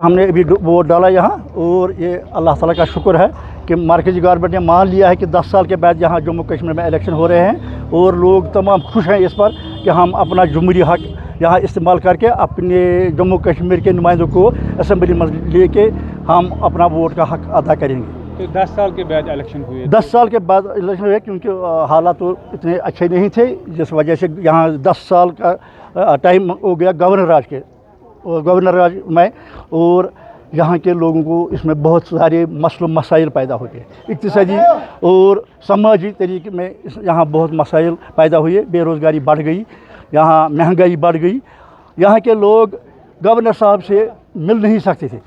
हमने अभी वोट डाला यहाँ और ये अल्लाह ताला का शुक्र है कि मरकज़ी गवर्नमेंट ने मान लिया है कि 10 साल के बाद यहाँ जम्मू कश्मीर में इलेक्शन हो रहे हैं और लोग तमाम खुश हैं इस पर कि हम अपना जमहूरी हक यहाँ इस्तेमाल करके अपने जम्मू कश्मीर के नुमाइंदों को असम्बली में लेके हम अपना वोट का हक अदा करेंगे। तो 10 साल के बाद इलेक्शन हुए, 10 साल के बाद इलेक्शन हुए क्योंकि हालात तो इतने अच्छे नहीं थे, जिस वजह से यहाँ 10 साल का टाइम हो गया गवर्नर राज में, और यहाँ के लोगों को इसमें बहुत सारे मसलों मसाइल पैदा हो गए, इक़्तिसादी और समाजी तरीके में यहाँ बहुत मसाइल पैदा हुए, बेरोज़गारी बढ़ गई, यहाँ महंगाई बढ़ गई, यहाँ के लोग गवर्नर साहब से मिल नहीं सकते थे।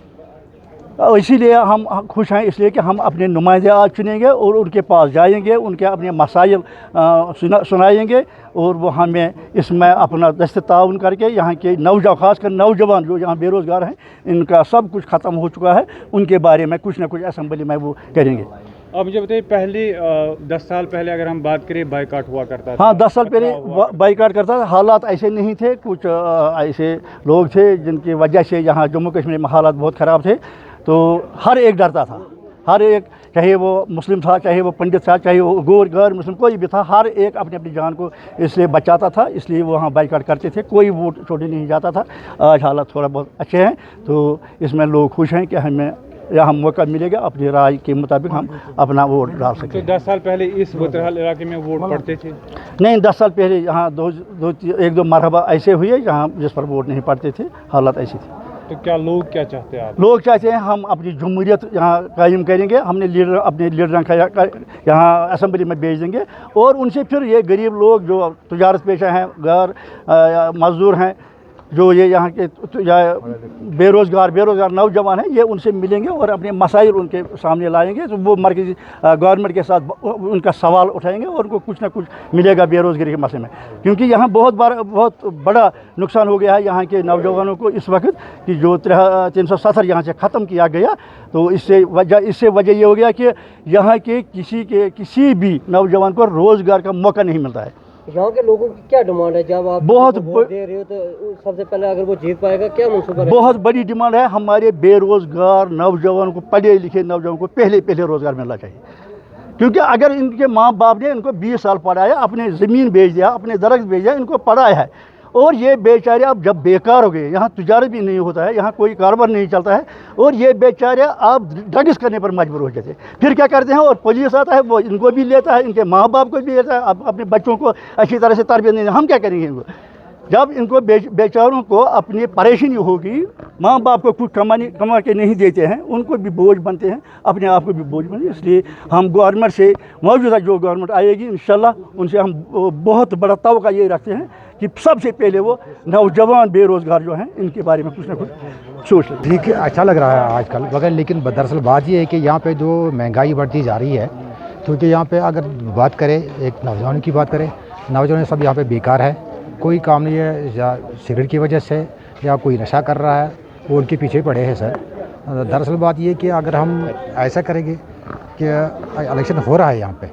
इसीलिए हम खुश हैं इसलिए कि हम अपने नुमाइंदे आज चुनेंगे और उनके पास जाएंगे, उनके अपने मसाइल सुनाएंगे और वो हमें इसमें अपना दस्त ताउन करके यहाँ के खासकर नौजवान जो यहाँ बेरोज़गार हैं, इनका सब कुछ ख़त्म हो चुका है, उनके बारे में कुछ ना कुछ असम्बली में वो करेंगे। अब मुझे बताइए, पहले 10 साल पहले अगर हम बात करें बाइकाट हुआ करता था। हाँ, 10 साल पहले बाइकाट करता था, हालात ऐसे नहीं थे, कुछ ऐसे लोग थे जिनकी वजह से यहाँ जम्मू कश्मीर में हालात बहुत ख़राब थे, तो हर एक डरता था, हर एक, चाहे वो मुस्लिम था, चाहे वो पंडित था, चाहे वो गैर मुस्लिम कोई भी था, हर एक अपनी अपनी जान को इसलिए बचाता था, इसलिए वो वहाँ बाइकाट करते थे, कोई वोट छोड़ने नहीं जाता था। आज हालात थोड़ा बहुत अच्छे हैं, तो इसमें लोग खुश हैं कि हमें यहाँ मौका मिलेगा अपनी राय के मुताबिक हम अपना वोट डाल सकें। तो 10 साल पहले इस बहरहाल इलाके में वोट पड़ते थे? नहीं, 10 साल पहले यहाँ एक दो मरहबा ऐसे हुए जहाँ जिस पर वोट नहीं पड़ते थे, हालात ऐसी थी। तो क्या लोग क्या चाहते हैं आप? लोग चाहते हैं हम अपनी जमहूरियत यहाँ कायम करेंगे, हमने अपने लीडर यहाँ असम्बली में भेज देंगे और उनसे फिर ये गरीब लोग जो तजारत पेशा हैं, गैर मजदूर हैं, जो ये यहाँ के बेरोज़गार नौजवान हैं, ये उनसे मिलेंगे और अपने मसाइल उनके सामने लाएंगे, तो वो मरकज़ी गवर्नमेंट के साथ उनका सवाल उठाएंगे और उनको कुछ ना कुछ मिलेगा बेरोज़गारी के मसले में, क्योंकि यहाँ बहुत बड़ा नुकसान हो गया है यहाँ के नौजवानों को इस वक्त कि जो 370 यहाँ से ख़त्म किया गया, तो इससे वजह ये हो गया कि यहाँ के किसी भी नौजवान को रोज़गार का मौका नहीं मिलता है। यहाँ के लोगों की क्या डिमांड है? जब आप वोट दे रहे हो तो सबसे पहले अगर वो जीत पाएगा, क्या मंसूबा है? बहुत बड़ी डिमांड है, हमारे बेरोज़गार नौजवानों को, पढ़े लिखे नौजवानों को पहले रोज़गार मिलना चाहिए, क्योंकि अगर इनके माँ बाप ने इनको 20 साल पढ़ाया, अपने ज़मीन बेच दिया, अपने दरख्त बेच दिया, इनको पढ़ाया है, और ये बेचारे अब जब बेकार हो गए, यहाँ तिजारत भी नहीं होता है, यहाँ कोई कारोबार नहीं चलता है, और ये बेचारे अब ड्रग्स करने पर मजबूर हो जाते हैं, फिर क्या करते हैं, और पुलिस आता है, वो इनको भी लेता है, इनके माँ बाप को भी लेता है, अब अपने बच्चों को अच्छी तरह से तरबियत नहीं, हम क्या करेंगे इनको? जब इनको बेचारों को अपनी परेशानी होगी, माँ बाप को कुछ कमा के नहीं देते हैं, उनको भी बोझ बनते हैं, अपने आप को भी बोझ बनते हैं। इसलिए हम गवर्नमेंट से, मौजूदा जो गवर्नमेंट आएगी इंशाल्लाह, उनसे हम बहुत बड़ा तवक्का ये रखते हैं कि सबसे पहले वो नौजवान बेरोज़गार जो हैं, इनके बारे में कुछ ना कुछ सोच लें। ठीक है, अच्छा लग रहा है आजकल, मगर लेकिन दरअसल बात ये है कि यहाँ पे जो महंगाई बढ़ती जा रही है, क्योंकि यहाँ पे अगर बात करें, एक नौजवान की बात करें, नौजवान सब यहाँ पे बेकार है, कोई काम नहीं है, या सिगरेट की वजह से या कोई नशा कर रहा है, वो उनके पीछे पड़े हैं सर। दरअसल बात ये कि अगर हम ऐसा करेंगे कि इलेक्शन हो रहा है यहाँ पे,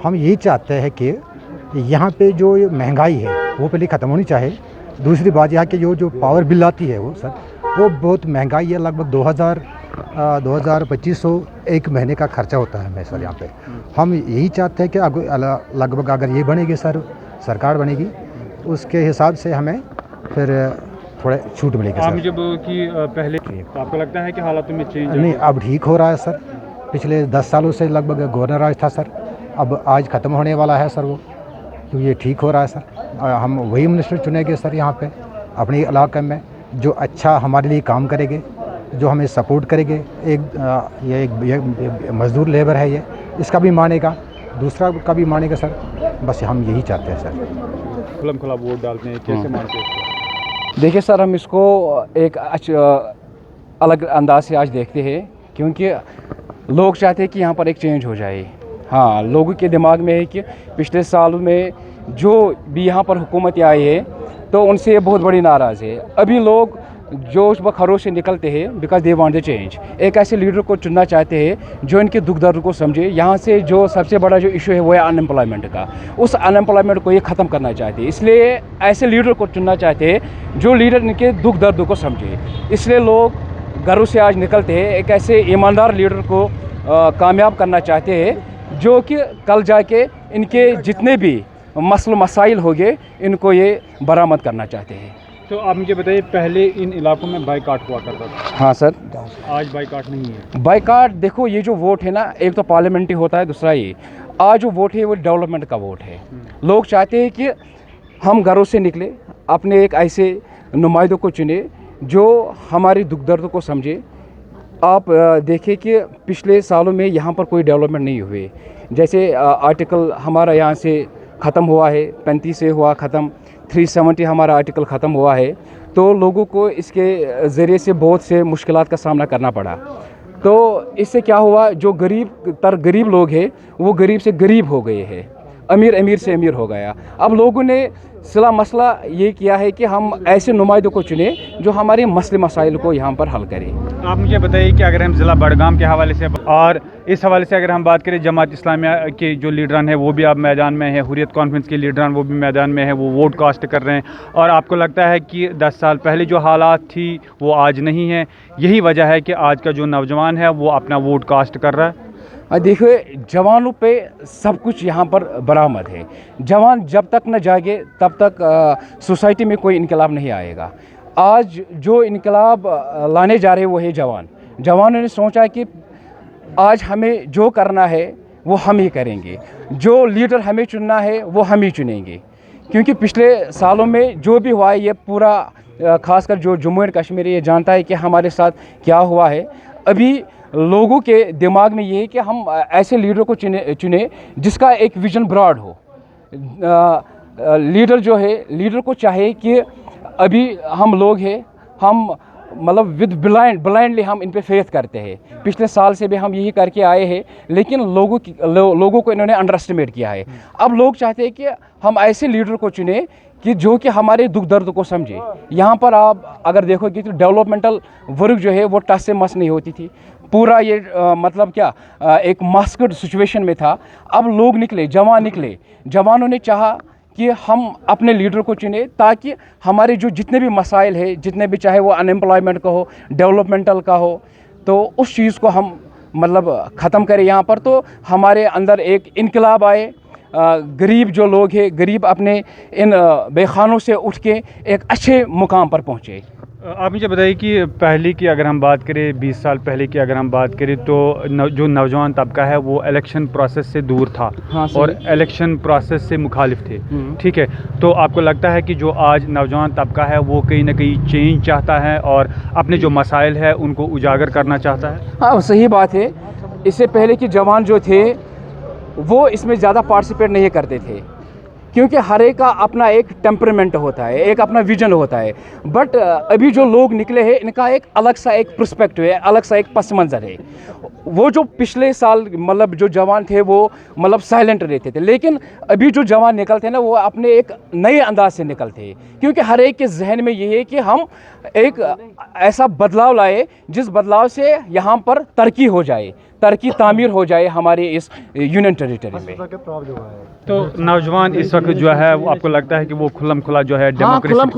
हम यही चाहते हैं कि यहाँ पे जो महंगाई है वो पहले ख़त्म होनी चाहिए। दूसरी बात यहाँ की जो पावर बिल आती है वो सर, वो बहुत महंगाई है, लगभग 2500 एक महीने का खर्चा होता है सर यहाँ पे। हम यही चाहते हैं कि लगभग अगर ये बनेगी सर, सरकार बनेगी, उसके हिसाब से हमें फिर थोड़े छूट मिलेगी सर। जब कि पहले तो आपको लगता है कि हालात में चेंज नहीं, अब ठीक हो रहा है सर। पिछले 10 सालों से लगभग गवर्नर राज था सर, अब आज ख़त्म होने वाला है सर वो, तो ये ठीक हो रहा है सर। हम वही मिनिस्टर चुनेंगे सर यहाँ पे अपने इलाके में, जो अच्छा हमारे लिए काम करेंगे, जो हमें सपोर्ट करेंगे। एक मज़दूर लेबर है, ये इसका भी मानेगा, दूसरा का भी मानेगा सर, बस हम यही चाहते हैं सर। खुलम खुला वोट डालते हैं, कैसे मानते हैं? देखिए सर, हम इसको एक अलग अंदाज से आज देखते हैं, क्योंकि लोग चाहते हैं कि यहाँ पर एक चेंज हो जाए। हाँ, लोगों के दिमाग में है कि पिछले साल में जो भी यहाँ पर हुकूमत आई है, तो उनसे ये बहुत बड़ी नाराज़ है। अभी लोग जोश व खरोश से निकलते हैं because they want the change. एक ऐसे लीडर को चुनना चाहते हैं जो इनके दुख दर्द को समझे। यहाँ से जो सबसे बड़ा जो इशू है वो है अनएम्प्लॉयमेंट का, उस अनएम्प्लॉयमेंट को ये ख़त्म करना चाहते हैं। इसलिए ऐसे लीडर को चुनना चाहते हैं जो लीडर इनके दुख दर्द को समझे। इसलिए लोग घरों से आज निकलते हैं, एक ऐसे ईमानदार लीडर को कामयाब करना चाहते हैं जो कि कल जाके इनके जितने भी मसले मसाइल हो गए इनको ये बरामद करना चाहते हैं। तो आप मुझे बताइए, पहले इन इलाकों में बाइकाट हुआ करता था, हाँ सर। आज बाइकाट नहीं है। बाइकाट देखो, ये जो वोट है ना, एक तो पार्लियामेंट्री होता है, दूसरा ये आज जो वोट है वो डेवलपमेंट का वोट है। लोग चाहते हैं कि हम घरों से निकले, अपने एक ऐसे नुमाइंदों को चुने जो हमारे दुख दर्द को समझे। आप देखें कि पिछले सालों में यहाँ पर कोई डेवलपमेंट नहीं हुए। जैसे आर्टिकल हमारा यहाँ से ख़त्म हुआ है, 35 से हुआ ख़त्म, 370 हमारा आर्टिकल ख़त्म हुआ है, तो लोगों को इसके ज़रिए से बहुत से मुश्किलात का सामना करना पड़ा। तो इससे क्या हुआ, जो गरीब लोग हैं वो गरीब से गरीब हो गए हैं, अमीर से अमीर हो गया। अब लोगों ने सिला मसला ये किया है कि हम ऐसे नुमाइंदों को चुने जो हमारे मसले मसाइल को यहाँ पर हल करें। आप मुझे बताइए कि अगर हम ज़िला बड़गाम के हवाले से और इस हवाले से अगर हम बात करें, जमात इस्लामिया के जो लीडरान हैं वो भी अब मैदान में हैं, हुर्रियत कॉन्फ्रेंस के लीडरान वो भी मैदान में हैं, वो वोट कास्ट कर रहे हैं। और आपको लगता है कि 10 साल पहले जो हालात थी वो आज नहीं है, यही वजह है कि आज का जो नौजवान है वो अपना वोट कास्ट कर रहा है? देखिए, जवानों पे सब कुछ यहाँ पर बरामद है। जवान जब तक न जागे तब तक सोसाइटी में कोई इनकलाब नहीं आएगा। आज जो इनकलाब लाने जा रहे हैं वो है जवान। जवानों ने सोचा कि आज हमें जो करना है वो हम ही करेंगे, जो लीडर हमें चुनना है वो हम ही चुनेंगे। क्योंकि पिछले सालों में जो भी हुआ है ये पूरा खासकर जो जम्मू एंड कश्मीर ये जानता है कि हमारे साथ क्या हुआ है। अभी लोगों के दिमाग में ये है कि हम ऐसे लीडर को चुने जिसका एक विजन ब्रॉड हो। लीडर जो है, लीडर को चाहे कि अभी हम लोग हैं, हम मतलब विद ब्लाइंडली हम इन पे फेथ करते हैं। पिछले साल से भी हम यही करके आए हैं, लेकिन लोगों को इन्होंने अंडर एस्टिमेट किया है। अब लोग चाहते हैं कि हम ऐसे लीडर को चुने कि जो कि हमारे दुख दर्द को समझे। यहाँ पर आप अगर देखोगे तो डेवलपमेंटल वर्क जो है वो टस से मस नहीं होती थी। पूरा ये मतलब क्या एक मास्कड सिचुएशन में था। अब लोग निकले, जवान निकले, जवानों ने चाहा कि हम अपने लीडर को चुने ताकि हमारे जो जितने भी मसाइल है, जितने भी चाहे वो अनएम्प्लॉयमेंट का हो, डेवलपमेंटल का हो, तो उस चीज़ को हम मतलब ख़त्म करें यहाँ पर। तो हमारे अंदर एक इनकलाब आए, गरीब जो लोग हैं, गरीब अपने इन बेखानों से उठ के एक अच्छे मुकाम पर पहुँचे। आप मुझे बताइए कि पहले की अगर हम बात करें, 20 साल पहले की अगर हम बात करें, तो जो नौजवान तबका है वो इलेक्शन प्रोसेस से दूर था। हाँ, और इलेक्शन प्रोसेस से मुखालिफ थे। ठीक है, तो आपको लगता है कि जो आज नौजवान तबका है वो कहीं ना कहीं चेंज चाहता है और अपने जो मसाइल है उनको उजागर करना चाहता है? हाँ, सही बात है। इससे पहले कि जवान जो थे वो इसमें ज़्यादा पार्टिसिपेट नहीं करते थे, क्योंकि हर एक का अपना एक टेम्परामेंट होता है, एक अपना विजन होता है। बट अभी जो लोग निकले हैं इनका एक अलग सा एक पर्सपेक्टिव है, अलग सा एक पस मंज़र है। वो जो पिछले साल मतलब जो जवान थे वो मतलब साइलेंट रहते थे, लेकिन अभी जो जवान निकलते हैं ना वो अपने एक नए अंदाज से निकलते हैं। क्योंकि हर एक के जहन में ये है कि हम एक ऐसा बदलाव लाए जिस बदलाव से यहाँ पर तरक्की हो जाए, तरक्की तामीर हो जाए हमारे इस यूनियन टेरिटरी में। तो नौजवान इस वक्त जो है वो आपको लगता है कि वो खुलम खुला जो है खुलम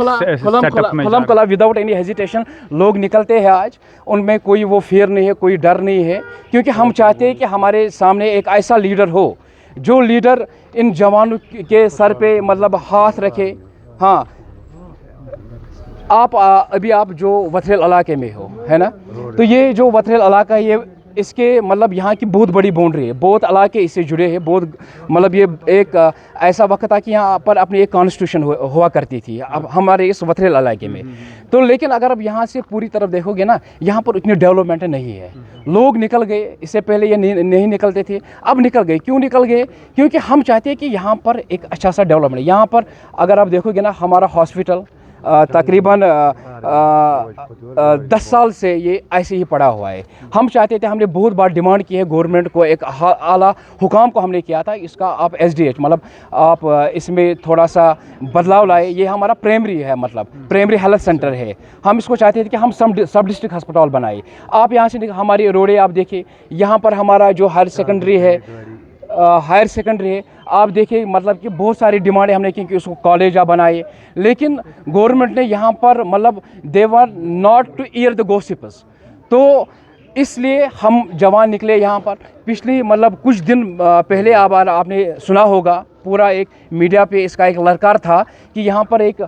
खुला विदाउट एनी हेजिटेशन लोग निकलते हैं आज। उनमें कोई वो फियर नहीं है, कोई डर नहीं है, क्योंकि हम चाहते हैं कि हमारे सामने एक ऐसा लीडर हो जो लीडर इन जवानों के सर पे मतलब हाथ रखे। हाँ, अभी आप जो वथरेल इलाके में हो, है ना, तो ये जो वथरेल इलाका है ये इसके मतलब यहाँ की बहुत बड़ी बाउंड्री है, बहुत इलाके इससे जुड़े हैं। बहुत मतलब ये एक ऐसा वक्त था कि यहाँ पर अपनी एक कॉन्स्टिट्यूशन हुआ करती थी अब हमारे इस वथरेल इलाके में। तो लेकिन अगर अब यहाँ से पूरी तरफ देखोगे ना, यहाँ पर उतनी डेवलपमेंट नहीं है। लोग निकल गए, इससे पहले ये नहीं निकलते थे, अब निकल गए। क्यों निकल गए? क्योंकि हम चाहते हैं कि यहाँ पर एक अच्छा सा डेवलपमेंट। यहाँ पर अगर आप देखोगे ना, हमारा हॉस्पिटल तकरीबन 10 साल से ये ऐसे ही पड़ा हुआ है। हम चाहते थे, हमने बहुत बार डिमांड की है गवर्नमेंट को, एक आला हुकाम को हमने किया था, इसका आप SDH मतलब आप इसमें थोड़ा सा बदलाव लाए। ये हमारा प्राइमरी है, मतलब प्राइमरी हेल्थ सेंटर है। हम इसको चाहते थे कि हम सब डिस्ट्रिक्ट अस्पताल बनाए। आप यहाँ से हमारी रोडें आप देखिए, यहाँ पर हमारा जो हायर सेकेंडरी है, आप देखिए, मतलब कि बहुत सारी डिमांडें हमने की कि उसको कॉलेज आप बनाए, लेकिन गवर्नमेंट ने यहाँ पर मतलब they were not to hear the gossips. तो इसलिए हम जवान निकले यहाँ पर। पिछले मतलब कुछ दिन पहले आपने सुना होगा, पूरा एक मीडिया पे इसका एक ललकार था कि यहाँ पर एक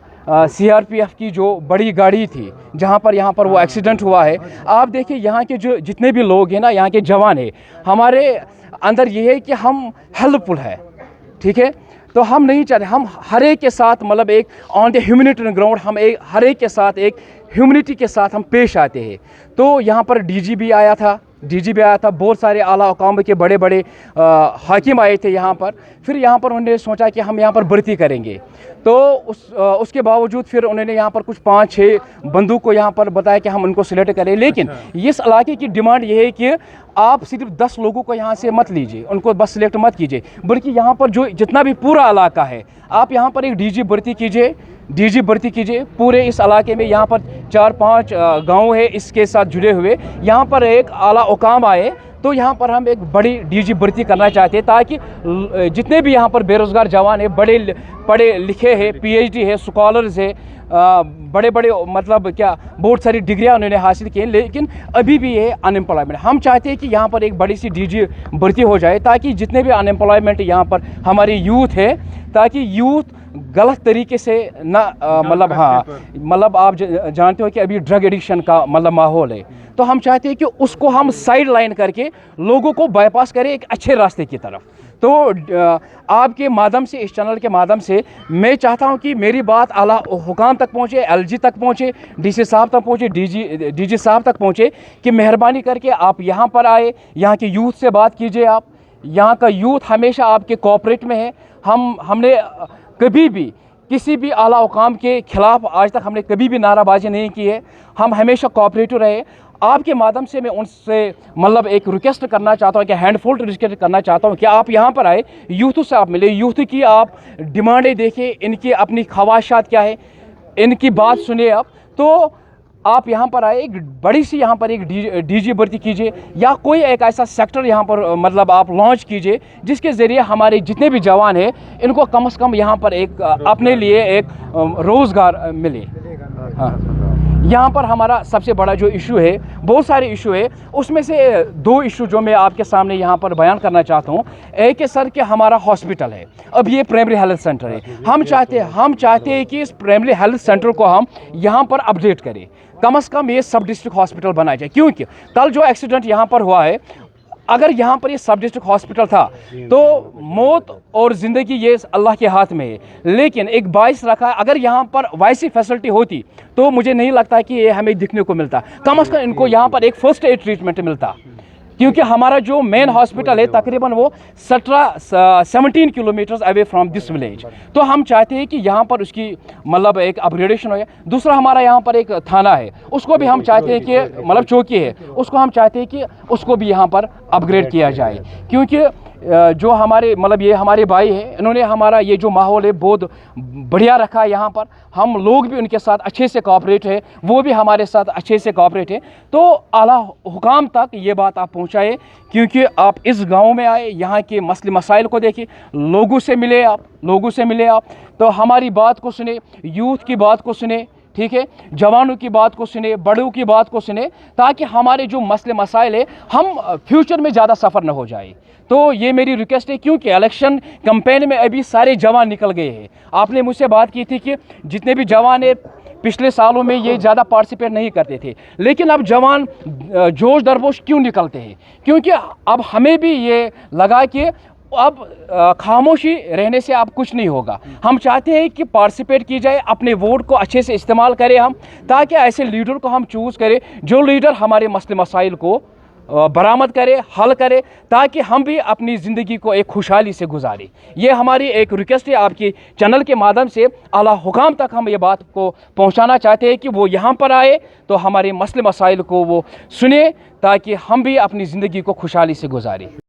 CRPF की जो बड़ी गाड़ी थी, जहाँ पर वो एक्सीडेंट हुआ है। आप देखिए यहाँ के जो जितने भी लोग हैं ना, यहाँ के जवान हैं, हमारे अंदर ये है कि हम हेल्पफुल है, ठीक है। तो हम नहीं चाहते, हम हर एक के साथ मतलब एक ऑन द ह्यूमैनिटेरियन ग्राउंड हम एक हर एक के साथ एक ह्यूमनिटी के साथ हम पेश आते हैं। तो यहाँ पर DGP आया था, बहुत सारे आला हुकाम के बड़े बड़े हाकिम आए थे यहाँ पर। फिर यहाँ पर उन्होंने सोचा कि हम यहाँ पर भर्ती करेंगे, तो उसके बावजूद फिर उन्होंने यहाँ पर कुछ 5-6 बंदूक को यहाँ पर बताया कि हम उनको सिलेक्ट करें। लेकिन इस इलाके की डिमांड ये है कि आप सिर्फ 10 लोगों को यहाँ से मत लीजिए, उनको बस सिलेक्ट मत कीजिए, बल्कि यहाँ पर जो जितना भी पूरा इलाका है, आप यहाँ पर एक DG भर्ती कीजिए पूरे इस इलाके में। यहाँ पर 4-5 गांव है इसके साथ जुड़े हुए, यहाँ पर एक आला हुकाम आए, तो यहाँ पर हम एक बड़ी DG भर्ती करना चाहते हैं, ताकि जितने भी यहाँ पर बेरोज़गार जवान हैं, बड़े पढ़े लिखे हैं, PhD है, स्कॉलर्स है, बड़े बड़े मतलब क्या बहुत सारी डिग्रियाँ उन्होंने हासिल की, लेकिन अभी भी ये अनएम्प्लॉयमेंट। हम चाहते हैं कि यहाँ पर एक बड़ी सी DG भर्ती हो जाए, ताकि जितने भी अनएम्प्लॉयमेंट यहाँ पर हमारी यूथ है, ताकि यूथ गलत तरीके से ना मतलब मतलब आप जानते हो कि अभी ड्रग एडिक्शन का मतलब माहौल है। तो हम चाहते हैं कि उसको हम साइड लाइन करके लोगों को बाईपास करें एक अच्छे रास्ते की तरफ। तो आपके माध्यम से, इस चैनल के माध्यम से मैं चाहता हूं कि मेरी बात आला हुकाम तक पहुंचे, LG तक पहुंचे, DC साहब तक पहुंचे, DG साहब तक पहुंचे, कि मेहरबानी करके आप यहां पर आए, यहां के यूथ से बात कीजिए। आप यहां का यूथ हमेशा आपके कोऑपरेट में है। हमने कभी भी किसी भी आला हुकाम के खिलाफ आज तक हमने कभी भी नाराबाजी नहीं की है, हम हमेशा कोऑपरेटिव रहे। आपके माध्यम से मैं उनसे मतलब एक रिक्वेस्ट करना चाहता हूँ, कि हैंडफुल रिक्वेस्ट करना चाहता हूँ कि आप यहाँ पर आए, यूथ से आप मिले, यूथ की आप डिमांडें देखें, इनकी अपनी ख्वाहिशात क्या है, इनकी बात सुनिए आप। तो आप यहाँ पर आए, एक बड़ी सी यहाँ पर एक DG भर्ती कीजिए, या कोई एक ऐसा सेक्टर यहाँ पर मतलब आप लॉन्च कीजिए, जिसके ज़रिए हमारे जितने भी जवान हैं, इनको कम से कम यहाँ पर एक अपने लिए एक रोज़गार मिले। हाँ, यहाँ पर हमारा सबसे बड़ा जो इशू है, बहुत सारे इशू है, उसमें से 2 इशू जो मैं आपके सामने यहाँ पर बयान करना चाहता हूँ। एक है सर कि हमारा हॉस्पिटल है, अब ये प्राइमरी हेल्थ सेंटर है, हम चाहते हैं कि इस प्राइमरी हेल्थ सेंटर को हम यहाँ पर अपडेट करें, कम से कम ये सब डिस्ट्रिक्ट हॉस्पिटल बनाया जाए। क्योंकि कल जो एक्सीडेंट यहाँ पर हुआ है, अगर यहाँ पर ये सब डिस्ट्रिक्ट हॉस्पिटल था, तो मौत और ज़िंदगी ये अल्लाह के हाथ में है, लेकिन एक बाइस रखा है। अगर यहाँ पर वैसी फैसिलिटी होती, तो मुझे नहीं लगता कि ये हमें दिखने को मिलता। कम से कम इनको यहाँ पर एक फर्स्ट एड ट्रीटमेंट मिलता, क्योंकि हमारा जो मेन हॉस्पिटल है तकरीबन वो 17 kilometres away from this village. तो हम चाहते हैं कि यहाँ पर उसकी मतलब एक अपग्रेडेशन हो जाए। दूसरा, हमारा यहाँ पर एक थाना है, उसको भी हम चाहते हैं कि मतलब चौकी है, उसको हम चाहते हैं कि उसको भी यहाँ पर अपग्रेड किया जाए। क्योंकि जो हमारे मतलब ये हमारे भाई हैं, इन्होंने हमारा ये जो माहौल है बहुत बढ़िया रखा है। यहाँ पर हम लोग भी उनके साथ अच्छे से कोऑपरेट है, वो भी हमारे साथ अच्छे से कोऑपरेट है। तो आला हुकाम तक ये बात आप पहुँचाए, क्योंकि आप इस गांव में आए, यहाँ के मसले मसाइल को देखिए, लोगों से मिले आप, तो हमारी बात को सुने, यूथ की बात को सुने, ठीक है, जवानों की बात को सुने, बड़ों की बात को सुने, ताकि हमारे जो मसले मसाइल है हम फ्यूचर में ज़्यादा सफ़र न हो जाए। तो ये मेरी रिक्वेस्ट है, क्योंकि इलेक्शन कैंपेन में अभी सारे जवान निकल गए हैं। आपने मुझसे बात की थी कि जितने भी जवान हैं पिछले सालों में ये ज़्यादा पार्टिसिपेट नहीं करते थे, लेकिन अब जवान जोश दरबोश क्यों निकलते हैं? क्योंकि अब हमें भी ये लगा कि अब खामोशी रहने से अब कुछ नहीं होगा। हम चाहते हैं कि पार्टिसिपेट की जाए, अपने वोट को अच्छे से इस्तेमाल करें हम, ताकि ऐसे लीडर को हम चूज़ करें जो लीडर हमारे मसले मसाइल को बरामद करे, हल करे, ताकि हम भी अपनी ज़िंदगी को एक खुशहाली से गुजारें। ये हमारी एक रिक्वेस्ट है आपकी चैनल के माध्यम से, आला हुकाम तक हम ये बात को पहुंचाना चाहते हैं कि वो यहाँ पर आए, तो हमारे मसले मसाइल को वो सुने, ताकि हम भी अपनी ज़िंदगी को खुशहाली से गुजारें।